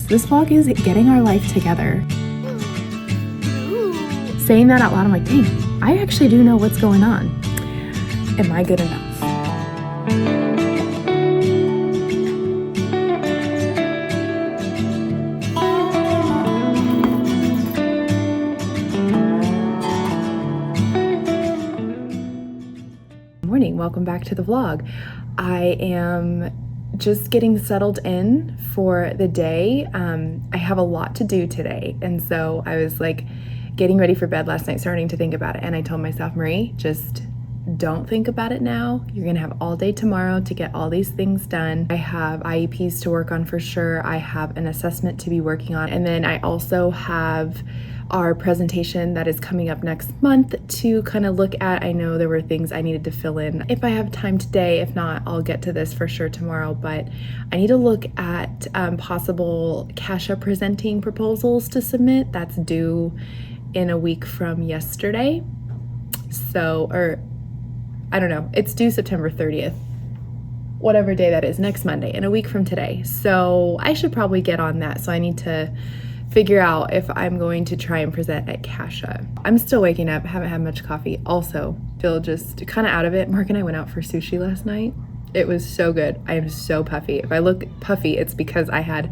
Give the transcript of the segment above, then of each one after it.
This vlog is getting our life together. Saying that out loud, I'm like, dang, I actually do know what's going on. Am I good enough? Morning, welcome back to the vlog. I am just getting settled in for the day. I have a lot to do today, and so I was like getting ready for bed last night, starting to think about it, and I told myself, Marie, just don't think about it now. You're gonna have all day tomorrow to get all these things done. I have IEPs to work on for sure. I have an assessment to be working on, and then I also have our presentation that is coming up next month to kind of look at. I know there were things I needed to fill in if I have time today. If not, I'll get to this for sure tomorrow, but I need to look at possible CASHA presenting proposals to submit. That's due in a week from yesterday. So, or I don't know, it's due September 30th, whatever day that is, next Monday, in a week from today. So I should probably get on that. So I need to figure out if I'm going to try and present at CASHA. I'm still waking up, haven't had much coffee. Also, feel just kind of out of it. Mark and I went out for sushi last night. It was so good. I am so puffy. If I look puffy, it's because I had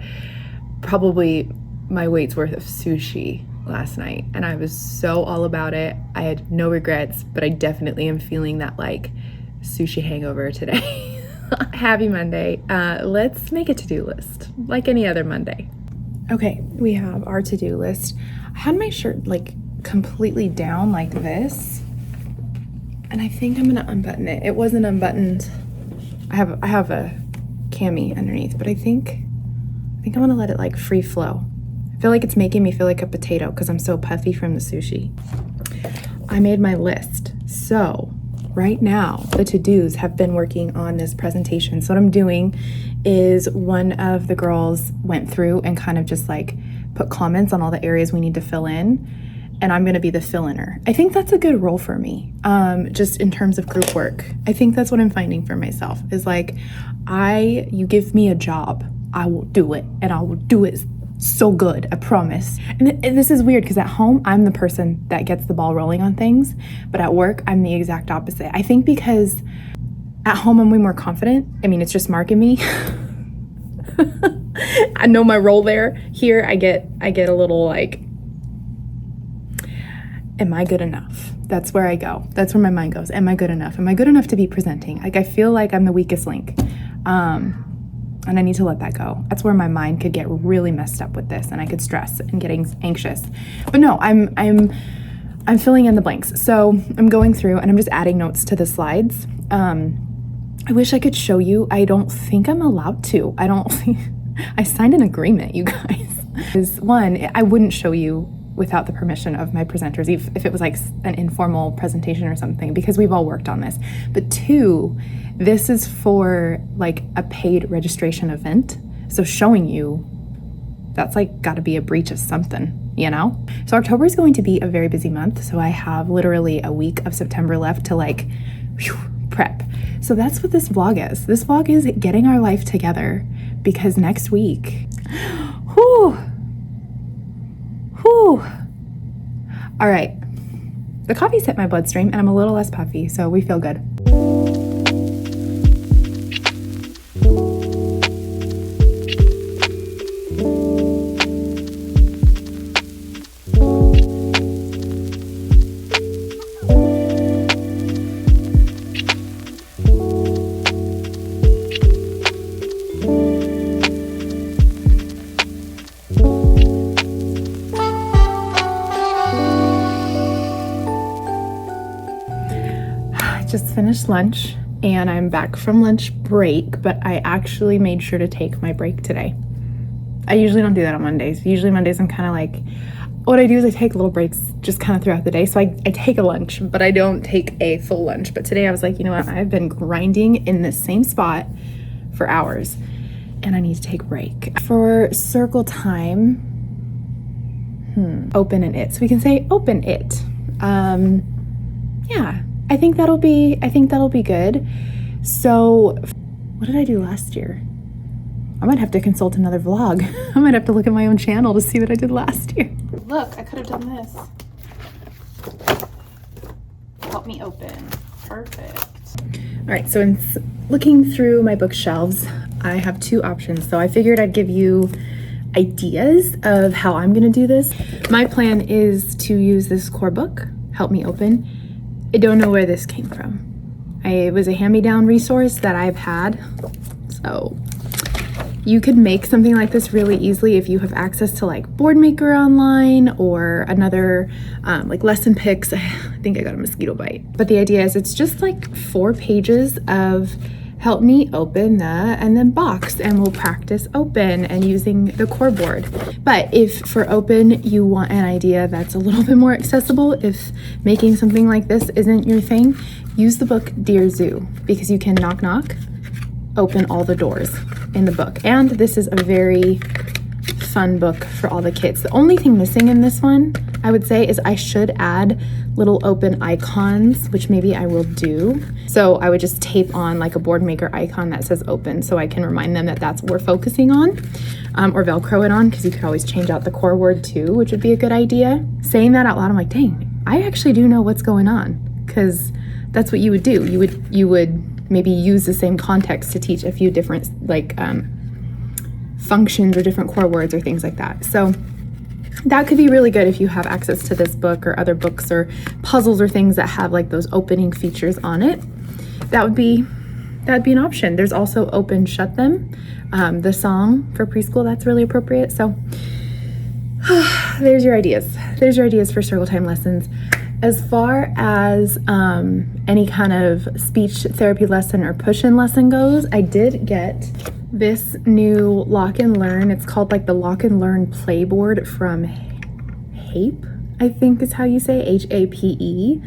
probably my weight's worth of sushi last night, and I was so all about it. I had no regrets, but I definitely am feeling that like sushi hangover today. Happy Monday. Let's make a to-do list like any other Monday. Okay, we have our to-do list. I had my shirt like completely down like this, and I think I'm gonna unbutton it. It wasn't unbuttoned. I have a cami underneath, but I think I'm gonna let it like free flow. I feel like it's making me feel like a potato because I'm so puffy from the sushi. I made my list. So right now, the to-dos have been working on this presentation. So what I'm doing is one of the girls went through and kind of just like put comments on all the areas we need to fill in, and I'm gonna be the fill-inner. I think that's a good role for me, just in terms of group work. I think that's what I'm finding for myself is like, you give me a job, I will do it, and I will do it so good, I promise. And this is weird because at home, I'm the person that gets the ball rolling on things, but at work, I'm the exact opposite. I think because at home, I'm way more confident. I mean, it's just Mark and me. I know my role there. Here, I get a little like, am I good enough? That's where I go. That's where my mind goes. Am I good enough? Am I good enough to be presenting? Like, I feel like I'm the weakest link. And I need to let that go. That's where my mind could get really messed up with this, and I could stress and get anxious. But no, I'm filling in the blanks. So I'm going through and I'm just adding notes to the slides. I wish I could show you. I don't think I'm allowed to. I signed an agreement, you guys. One, I wouldn't show you without the permission of my presenters, if it was like an informal presentation or something, because we've all worked on this. But two, this is for like a paid registration event. So showing you, that's like gotta be a breach of something, you know? So October is going to be a very busy month. So I have literally a week of September left to like prep. So that's what this vlog is. This vlog is getting our life together, because next week, whew. All right, the coffee's hit my bloodstream and I'm a little less puffy, so we feel good. Just finished lunch and I'm back from lunch break, but I actually made sure to take my break today. I usually don't do that on Mondays. Usually Mondays I'm kind of like, what I do is I take little breaks just kind of throughout the day. So I take a lunch, but I don't take a full lunch. But today I was like, you know what? I've been grinding in the same spot for hours and I need to take a break. For circle time, open and it. So we can say open it. Yeah. I think that'll be good. So what did I do last year? I might have to consult another vlog. I might have to look at my own channel to see what I did last year. Look, I could have done this. Help me open. Perfect. All right, so in looking through my bookshelves, I have two options. So I figured I'd give you ideas of how I'm gonna do this. My plan is to use this core book, Help Me Open. I don't know where this came from. It was a hand-me-down resource that I've had. So you could make something like this really easily if you have access to like Boardmaker online or another like lesson picks. I think I got a mosquito bite. But the idea is it's just like 4 pages of help me open the and then box, and we'll practice open and using the core board. But if for open you want an idea that's a little bit more accessible, if making something like this isn't your thing, use the book Dear Zoo, because you can knock knock, open all the doors in the book. And this is a very fun book for all the kids. The only thing missing in this one, I would say, is I should add little open icons, which maybe I will do. So I would just tape on like a Boardmaker icon that says open, so I can remind them that that's what we're focusing on, or Velcro it on, because you could always change out the core word too, which would be a good idea. Saying that out loud, I'm like, dang, I actually do know what's going on, because that's what you would do. You would maybe use the same context to teach a few different like functions or different core words or things like that. So that could be really good if you have access to this book or other books or puzzles or things that have like those opening features on it. That'd be an option. There's also Open Shut Them, the song for preschool, that's really appropriate. So there's your ideas. There's your ideas for circle time lessons. As far as any kind of speech therapy lesson or push-in lesson goes, I did get this new Lock and Learn. It's called like the Lock and Learn Playboard from HAPE, I think is how you say it, HAPE.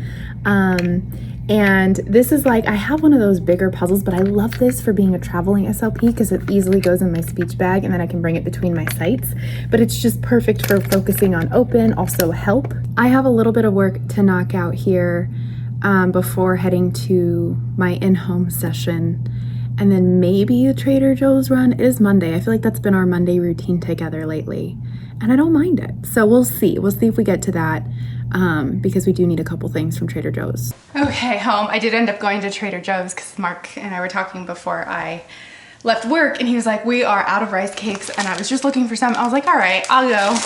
And this is like, I have one of those bigger puzzles, but I love this for being a traveling SLP because it easily goes in my speech bag and then I can bring it between my sites. But it's just perfect for focusing on open, also help. I have a little bit of work to knock out here before heading to my in-home session. And then maybe a Trader Joe's run. It is Monday. I feel like that's been our Monday routine together lately. And I don't mind it. So we'll see. We'll see if we get to that. Because we do need a couple things from Trader Joe's. Okay, home. I did end up going to Trader Joe's because Mark and I were talking before I left work, and he was like, we are out of rice cakes, and I was just looking for some. I was like, all right, I'll go.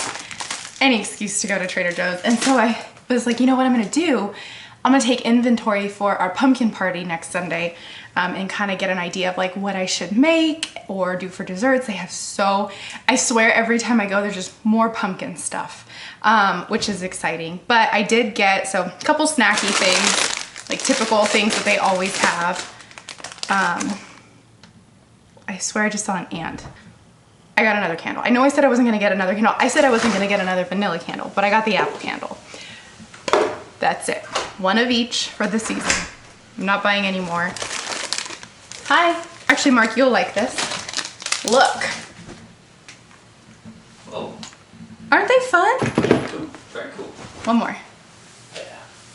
Any excuse to go to Trader Joe's. And so I was like, you know what I'm gonna do? I'm gonna take inventory for our pumpkin party next Sunday and kind of get an idea of like what I should make or do for desserts. They have I swear every time I go, there's just more pumpkin stuff, which is exciting. But I did get, a couple snacky things, like typical things that they always have. I swear I just saw an ant. I got another candle. I know I said I wasn't gonna get another candle. I said I wasn't gonna get another vanilla candle, but I got the apple candle. That's it. One of each for the season. I'm not buying any more. Hi. Actually, Mark, you'll like this. Look. Whoa. Aren't they fun? Cool. Very cool. One more. Yeah.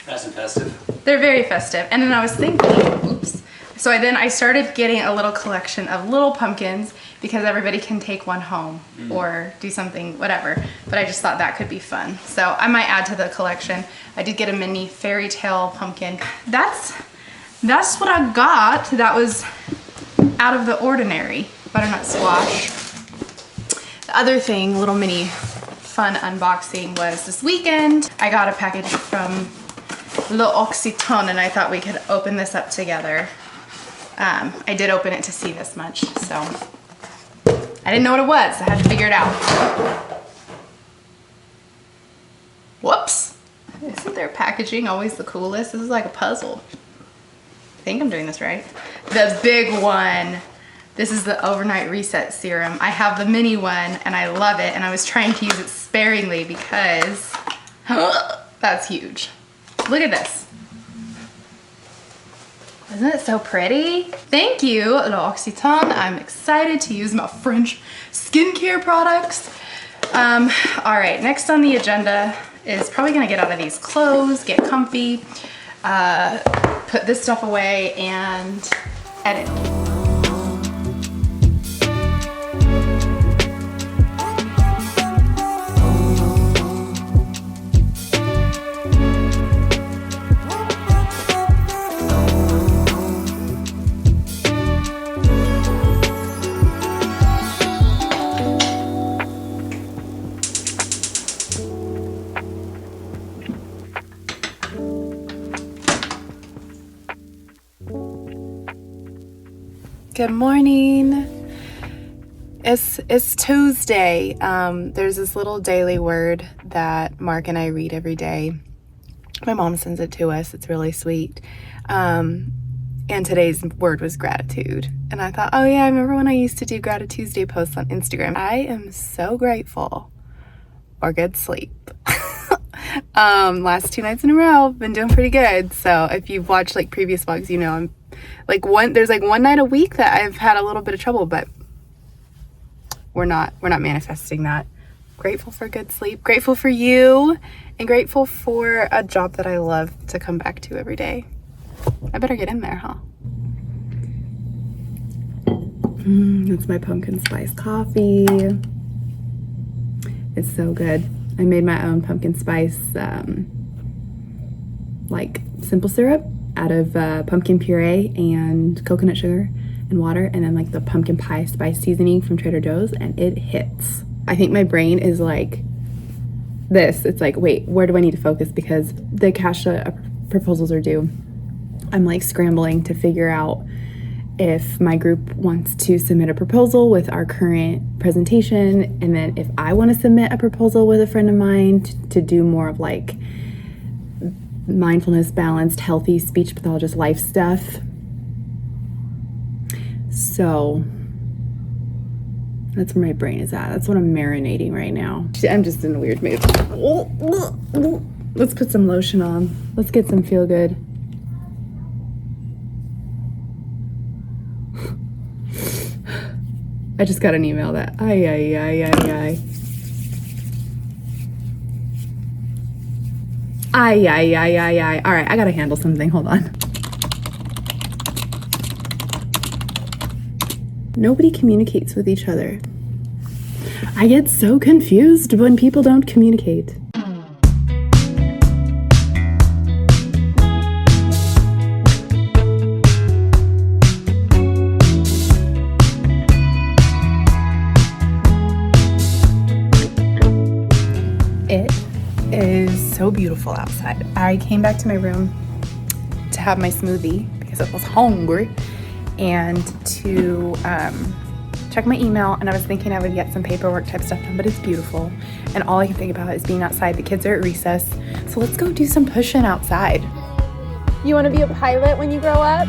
Nice and festive. They're very festive. And then I was thinking, oops. So I started getting a little collection of little pumpkins because everybody can take one home or do something, whatever. But I just thought that could be fun. So I might add to the collection. I did get a mini fairy tale pumpkin. That's what I got. That was out of the ordinary. Butternut squash. The other thing, little mini fun unboxing, was this weekend I got a package from L'Occitane, and I thought we could open this up together. I did open it to see this much, so I didn't know what it was. I had to figure it out. Whoops. Isn't their packaging always the coolest? This is like a puzzle. I think I'm doing this right. The big one. This is the overnight reset serum. I have the mini one and I love it, and I was trying to use it sparingly because that's huge. Look at this. Isn't it so pretty? Thank you, L'Occitane. I'm excited to use my French skincare products. All right, next on the agenda is probably gonna get out of these clothes, get comfy, put this stuff away, and edit. Good morning. It's Tuesday. There's this little daily word that Mark and I read every day. My mom sends it to us. It's really sweet. And today's word was gratitude. And I thought, oh yeah, I remember when I used to do Gratitude Tuesday posts on Instagram. I am so grateful for good sleep. Last 2 nights in a row, I've been doing pretty good. So if you've watched like previous vlogs, you know I'm like there's like one night a week that I've had a little bit of trouble, but we're not manifesting that. Grateful for good sleep, grateful for you, and grateful for a job that I love to come back to every day. I better get in there, huh? That's my pumpkin spice coffee. It's so good. I made my own pumpkin spice like simple syrup out of pumpkin puree and coconut sugar and water, and then like the pumpkin pie spice seasoning from Trader Joe's, and it hits. I think my brain is like this. It's like, wait, where do I need to focus? Because the cash proposals are due. I'm like scrambling to figure out if my group wants to submit a proposal with our current presentation, and then if I want to submit a proposal with a friend of mine to do more of like mindfulness, balanced, healthy speech pathologist life stuff. So that's where my brain is at. That's what I'm marinating right now. I'm just in a weird mood. Let's put some lotion on. Let's get some feel good. I just got an email that All right, I gotta handle something. Hold on. Nobody communicates with each other. I get so confused when people don't communicate. It is so beautiful outside. I came back to my room to have my smoothie because I was hungry and to check my email, and I was thinking I would get some paperwork type stuff done, but it's beautiful and all I can think about is being outside. The kids are at recess, so let's go do some pushing outside. You want to be a pilot when you grow up?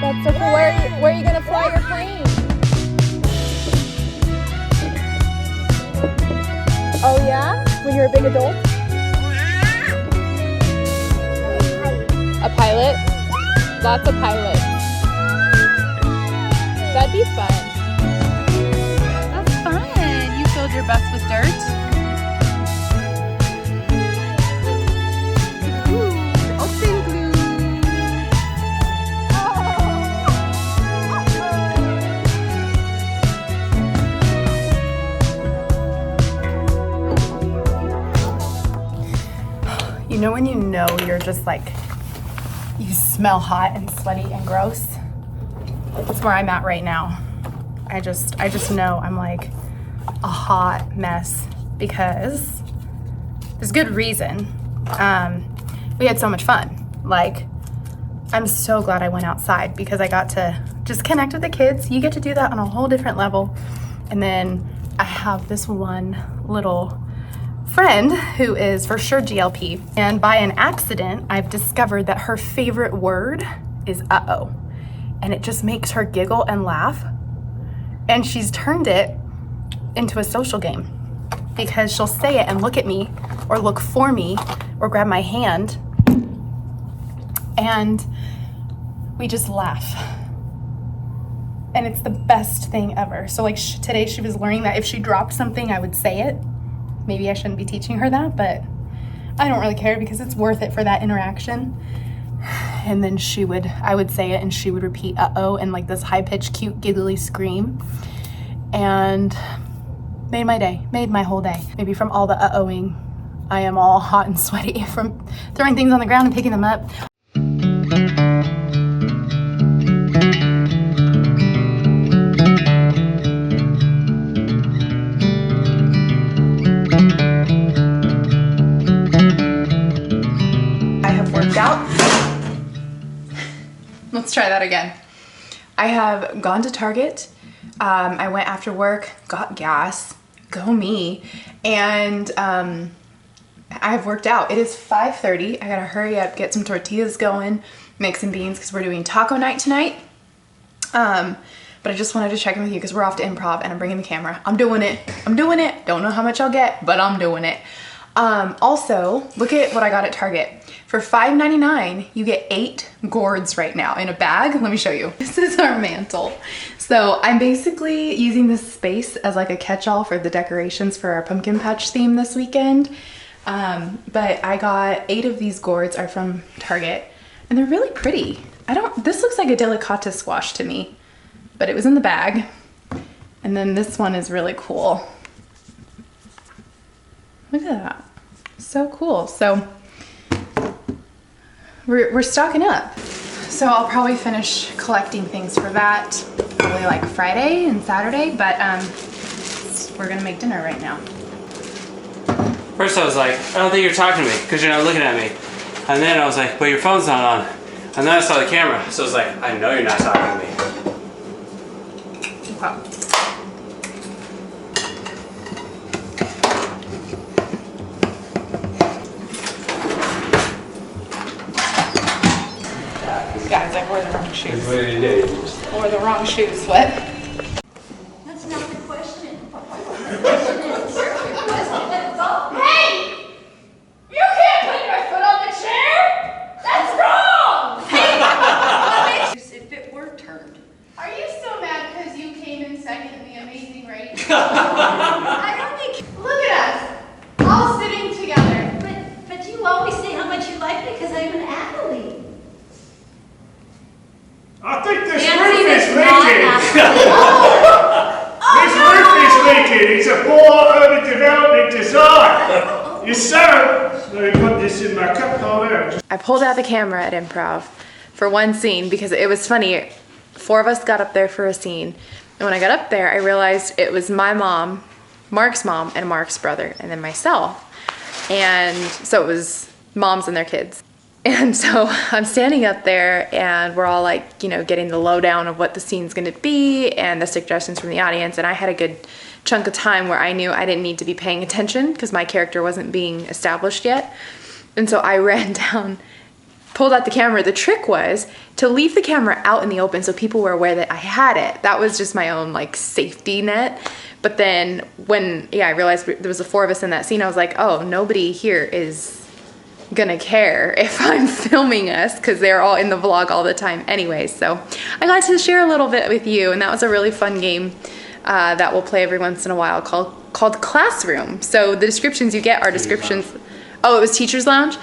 That's so cool. Where are you going to fly your plane? Oh yeah? When you're a big adult? A pilot? Lots of pilots. That'd be fun. That's fun. You filled your bus with dirt. Open glue. You know when you know you're just like, you smell hot and sweaty and gross? That's where I'm at right now. I just know I'm like a hot mess because there's good reason. We had so much fun. Like, I'm so glad I went outside because I got to just connect with the kids. You get to do that on a whole different level. And then I have this one little friend who is for sure GLP, and by an accident I've discovered that her favorite word is uh-oh, and it just makes her giggle and laugh, and she's turned it into a social game because she'll say it and look at me or look for me or grab my hand and we just laugh, and it's the best thing ever. So like today she was learning that if she dropped something I would say it. Maybe I shouldn't be teaching her that, but I don't really care because it's worth it for that interaction. And then I would say it and she would repeat uh-oh and like this high-pitched, cute, giggly scream. And made my day, made my whole day. Maybe from all the uh-ohing, I am all hot and sweaty from throwing things on the ground and picking them up. Let's try that again. I have gone to Target. I went after work, got gas, go me, and I've worked out. It is 5:30. I gotta hurry up, get some tortillas going, make some beans because we're doing taco night tonight. But I just wanted to check in with you because we're off to improv and I'm bringing the camera. I'm doing it. Don't know how much I'll get, but I'm doing it. Also, look at what I got at Target. For $5.99, you get 8 gourds right now in a bag. Let me show you. This is our mantle. So I'm basically using this space as like a catch-all for the decorations for our pumpkin patch theme this weekend. But I got 8 of these gourds are from Target and they're really pretty. This looks like a delicata squash to me, but it was in the bag. And then this one is really cool. Look at that, so cool. So we're stocking up. So I'll probably finish collecting things for that probably like Friday and Saturday, but we're gonna make dinner right now. First I was like, I don't think you're talking to me because you're not looking at me. And then I was like, but your phone's not on. And then I saw the camera, so I was like, I know you're not talking to me. Wow. Guys, I wore the wrong shoes. What did you do? I wore the wrong shoes. What? That's not the question. The question is, hey! You can't put your foot on the chair! That's wrong! If it were turned. Are you so mad because you came in second in the amazing race? I don't think, Look at us, all sitting together. but you always say how much you like me because I'm an athlete. I think this Nancy, roof is that's not leaking. This roof is leaking. It's a poor urban development design. You said it. Let me put this in my cup holder. I pulled out the camera at improv for one scene because it was funny. 4 of us got up there for a scene. And when I got up there, I realized it was my mom, Mark's mom, and Mark's brother, and then myself. And so it was moms and their kids. And so I'm standing up there and we're all like, you know, getting the lowdown of what the scene's gonna be and the suggestions from the audience. And I had a good chunk of time where I knew I didn't need to be paying attention because my character wasn't being established yet. And so I ran down, pulled out the camera. The trick was to leave the camera out in the open so people were aware that I had it. That was just my own like safety net. But then when, I realized there was the 4 of us in that scene, I was like, oh, nobody here is gonna care if I'm filming us because they're all in the vlog all the time anyway. So I got to share a little bit with you, and that was a really fun game that we'll play every once in a while called Classroom. So the descriptions you get are descriptions. Oh, it was Teacher's Lounge.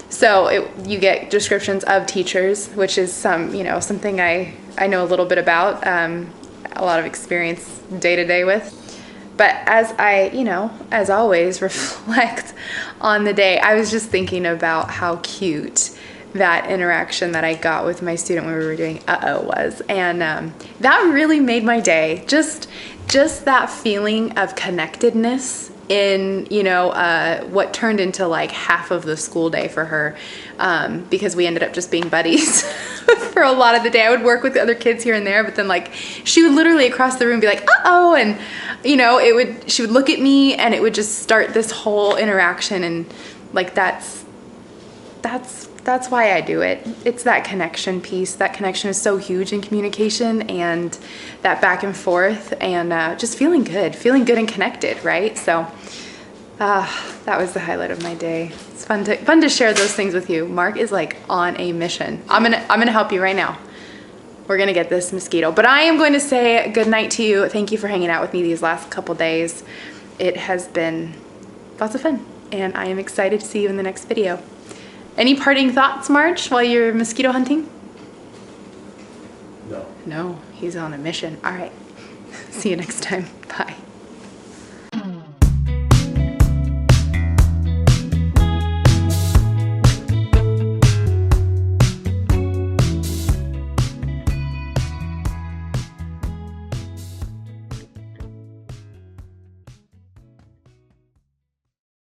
So you get descriptions of teachers, which is something I know a little bit about, a lot of experience day to day with. But as I, as always, reflect on the day, I was just thinking about how cute that interaction that I got with my student when we were doing was. And that really made my day. Just that feeling of connectedness in, what turned into like half of the school day for her, because we ended up just being buddies for a lot of the day. I would work with the other kids here and there, but then like she would literally across the room be like, uh-oh, and she would look at me and it would just start this whole interaction, and like that's why I do it. It's that connection piece. That connection is so huge in communication, and that back and forth, and just feeling good and connected, right? So that was the highlight of my day. It's fun to share those things with you. Mark is like on a mission. I'm gonna help you right now. We're gonna get this mosquito, but I am going to say good night to you. Thank you for hanging out with me these last couple days. It has been lots of fun, and I am excited to see you in the next video. Any parting thoughts, March, while you're mosquito hunting? No. No, he's on a mission. All right. See you next time. Bye.